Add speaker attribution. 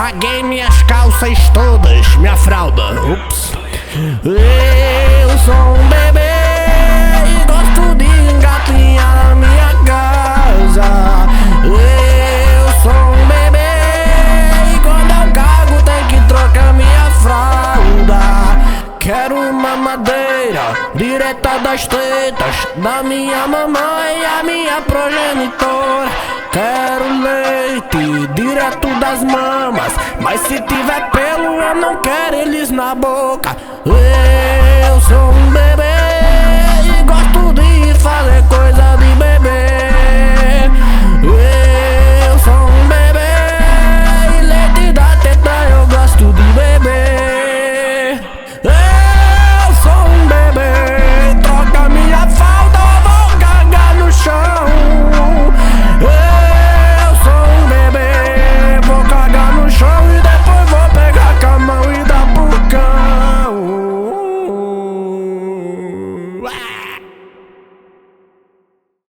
Speaker 1: Paguei minhas calças todas, minha fralda. Ups. Eu sou um bebê e gosto de engatinhar na minha casa. Eu sou um bebê e quando eu cago tem que trocar minha fralda. Quero uma madeira direta das tetas da minha mamãe e a minha progenitora. Quero leite direto das mamas, mas se tiver pelo eu não quero eles na boca. Eu sou um bebê e gosto de fazer coisa de bebê.